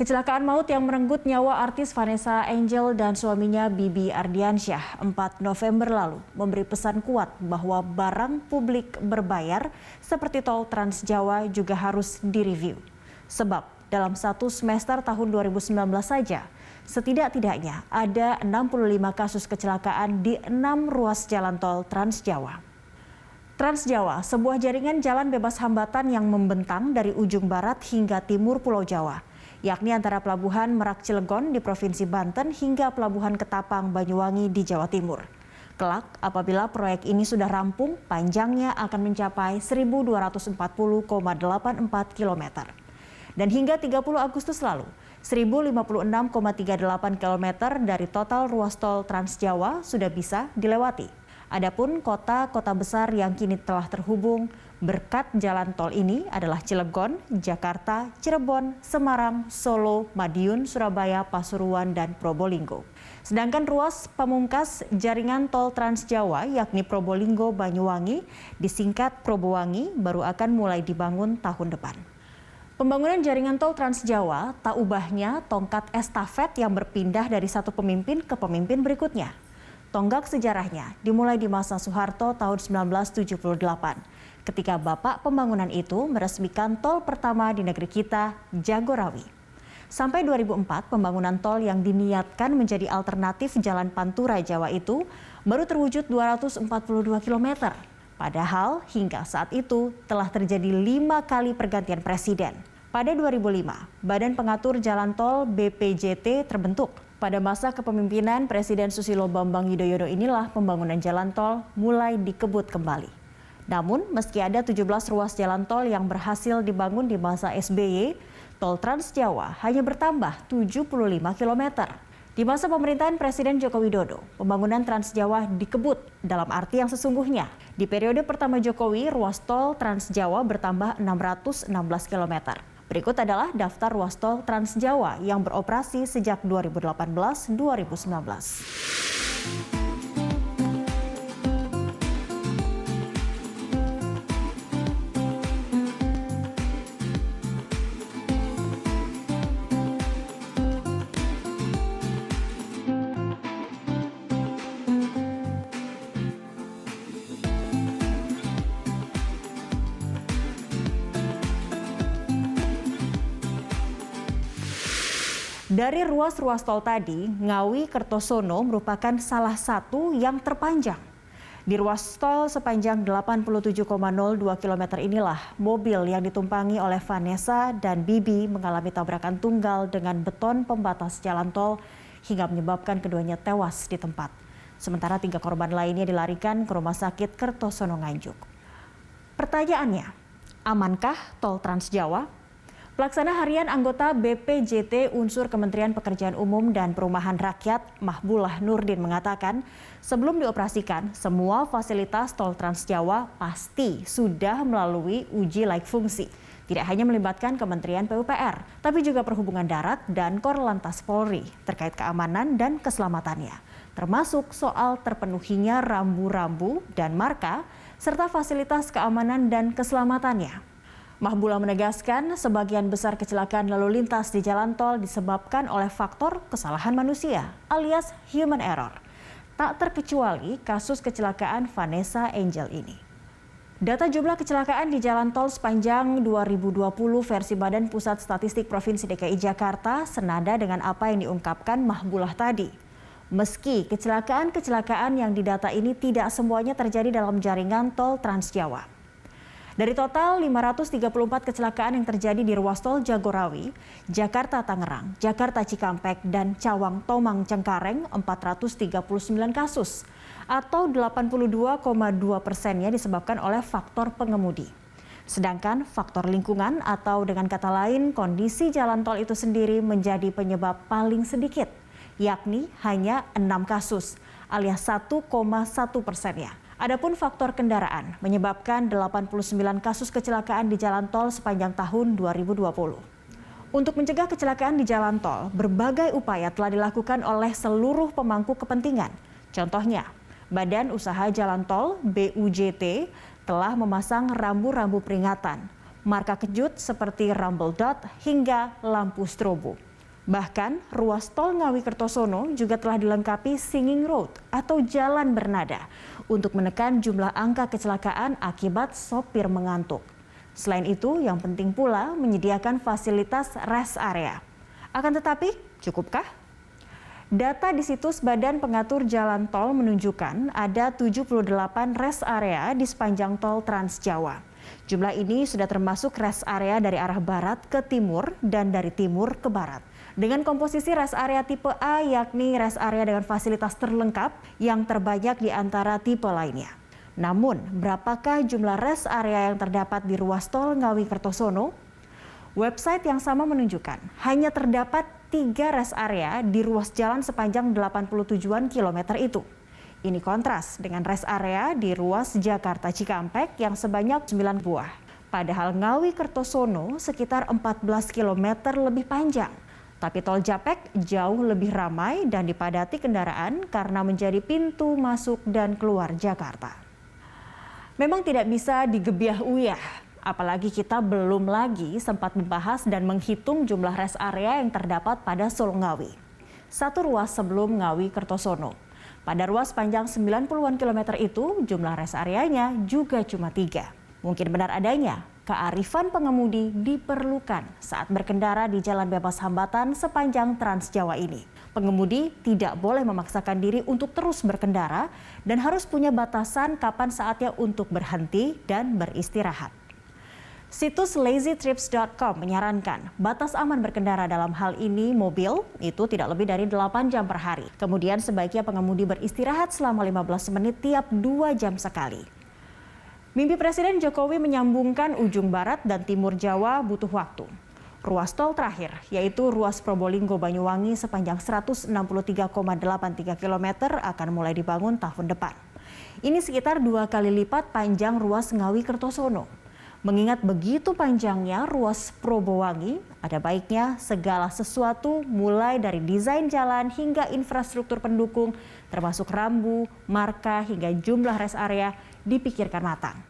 Kecelakaan maut yang merenggut nyawa artis Vanessa Angel dan suaminya Bibi Ardiansyah 4 November lalu memberi pesan kuat bahwa barang publik berbayar seperti tol Trans Jawa juga harus direview. Sebab dalam satu semester tahun 2019 saja, setidak-tidaknya ada 65 kasus kecelakaan di 6 ruas jalan tol Trans Jawa. Trans Jawa, sebuah jaringan jalan bebas hambatan yang membentang dari ujung barat hingga timur Pulau Jawa, yakni antara Pelabuhan Merak Cilegon di Provinsi Banten hingga Pelabuhan Ketapang Banyuwangi di Jawa Timur. Kelak, apabila proyek ini sudah rampung, panjangnya akan mencapai 1.240,84 km. Dan hingga 30 Agustus lalu, 1.056,38 km dari total ruas tol Trans Jawa sudah bisa dilewati. Adapun kota-kota besar yang kini telah terhubung berkat jalan tol ini adalah Cilegon, Jakarta, Cirebon, Semarang, Solo, Madiun, Surabaya, Pasuruan, dan Probolinggo. Sedangkan ruas pamungkas jaringan tol Trans Jawa yakni Probolinggo Banyuwangi disingkat Probowangi baru akan mulai dibangun tahun depan. Pembangunan jaringan tol Trans Jawa tak ubahnya tongkat estafet yang berpindah dari satu pemimpin ke pemimpin berikutnya. Tonggak sejarahnya dimulai di masa Soeharto tahun 1978, ketika bapak pembangunan itu meresmikan tol pertama di negeri kita, Jagorawi. Sampai 2004, pembangunan tol yang diniatkan menjadi alternatif Jalan Pantura Jawa itu baru terwujud 242 km. Padahal hingga saat itu telah terjadi 5 kali pergantian presiden. Pada 2005, Badan Pengatur Jalan Tol BPJT terbentuk. Pada masa kepemimpinan Presiden Susilo Bambang Yudhoyono inilah pembangunan jalan tol mulai dikebut kembali. Namun, meski ada 17 ruas jalan tol yang berhasil dibangun di masa SBY, tol Trans Jawa hanya bertambah 75 km. Di masa pemerintahan Presiden Joko Widodo, pembangunan Trans Jawa dikebut dalam arti yang sesungguhnya. Di periode pertama Jokowi, ruas tol Trans Jawa bertambah 616 km. Berikut adalah daftar ruas tol Trans Jawa yang beroperasi sejak 2018-2019. Dari ruas-ruas tol tadi, Ngawi Kertosono merupakan salah satu yang terpanjang. Di ruas tol sepanjang 87,02 km inilah mobil yang ditumpangi oleh Vanessa dan Bibi mengalami tabrakan tunggal dengan beton pembatas jalan tol hingga menyebabkan keduanya tewas di tempat. Sementara 3 korban lainnya dilarikan ke Rumah Sakit Kertosono Nganjuk. Pertanyaannya, amankah tol Trans Jawa? Pelaksana harian anggota BPJT unsur Kementerian Pekerjaan Umum dan Perumahan Rakyat Mahbulah Nurdin mengatakan sebelum dioperasikan semua fasilitas tol Trans Jawa pasti sudah melalui uji layak fungsi. Tidak hanya melibatkan Kementerian PUPR, tapi juga Perhubungan Darat dan Korlantas Polri terkait keamanan dan keselamatannya. Termasuk soal terpenuhinya rambu-rambu dan marka serta fasilitas keamanan dan keselamatannya. Mahbulah menegaskan sebagian besar kecelakaan lalu lintas di jalan tol disebabkan oleh faktor kesalahan manusia alias human error. Tak terkecuali kasus kecelakaan Vanessa Angel ini. Data jumlah kecelakaan di jalan tol sepanjang 2020 versi Badan Pusat Statistik Provinsi DKI Jakarta senada dengan apa yang diungkapkan Mahbulah tadi. Meski kecelakaan-kecelakaan yang didata ini tidak semuanya terjadi dalam jaringan tol Trans Jawa. Dari total 534 kecelakaan yang terjadi di ruas tol Jagorawi, Jakarta Tangerang, Jakarta Cikampek, dan Cawang Tomang Cengkareng 439 kasus atau 82,2%-nya disebabkan oleh faktor pengemudi. Sedangkan faktor lingkungan atau dengan kata lain kondisi jalan tol itu sendiri menjadi penyebab paling sedikit, yakni hanya 6 kasus alias 1,1%-nya. Adapun faktor kendaraan menyebabkan 89 kasus kecelakaan di jalan tol sepanjang tahun 2020. Untuk mencegah kecelakaan di jalan tol, berbagai upaya telah dilakukan oleh seluruh pemangku kepentingan. Contohnya, Badan Usaha Jalan Tol (BUJT) telah memasang rambu-rambu peringatan, marka kejut seperti rumble dot hingga lampu strobo. Bahkan, ruas tol Ngawi Kertosono juga telah dilengkapi singing road atau jalan bernada untuk menekan jumlah angka kecelakaan akibat sopir mengantuk. Selain itu, yang penting pula menyediakan fasilitas rest area. Akan tetapi, cukupkah? Data di situs Badan Pengatur Jalan Tol menunjukkan ada 78 rest area di sepanjang tol Trans Jawa. Jumlah ini sudah termasuk rest area dari arah barat ke timur dan dari timur ke barat. Dengan komposisi rest area tipe A, yakni rest area dengan fasilitas terlengkap yang terbanyak di antara tipe lainnya. Namun, berapakah jumlah rest area yang terdapat di ruas tol Ngawi Kertosono? Website yang sama menunjukkan hanya terdapat 3 rest area di ruas jalan sepanjang 87-an kilometer itu. Ini kontras dengan rest area di ruas Jakarta Cikampek yang sebanyak 9 buah. Padahal Ngawi Kertosono sekitar 14 km lebih panjang. Tapi tol Japek jauh lebih ramai dan dipadati kendaraan karena menjadi pintu masuk dan keluar Jakarta. Memang tidak bisa digebiah-uyah, apalagi kita belum lagi sempat membahas dan menghitung jumlah rest area yang terdapat pada Solo Ngawi. Satu ruas sebelum Ngawi Kertosono. Pada ruas panjang 90-an kilometer itu, jumlah rest areanya juga cuma 3. Mungkin benar adanya kearifan pengemudi diperlukan saat berkendara di jalan bebas hambatan sepanjang Trans Jawa ini. Pengemudi tidak boleh memaksakan diri untuk terus berkendara dan harus punya batasan kapan saatnya untuk berhenti dan beristirahat. Situs lazytrips.com menyarankan batas aman berkendara dalam hal ini mobil itu tidak lebih dari 8 jam per hari. Kemudian sebaiknya pengemudi beristirahat selama 15 menit tiap 2 jam sekali. Mimpi Presiden Jokowi menyambungkan ujung barat dan timur Jawa butuh waktu. Ruas tol terakhir, yaitu ruas Probolinggo-Banyuwangi sepanjang 163,83 km akan mulai dibangun tahun depan. Ini sekitar 2 kali lipat panjang ruas Ngawi Kertosono. Mengingat begitu panjangnya ruas Probowangi, ada baiknya segala sesuatu mulai dari desain jalan hingga infrastruktur pendukung, termasuk rambu, marka hingga jumlah rest area dipikirkan matang.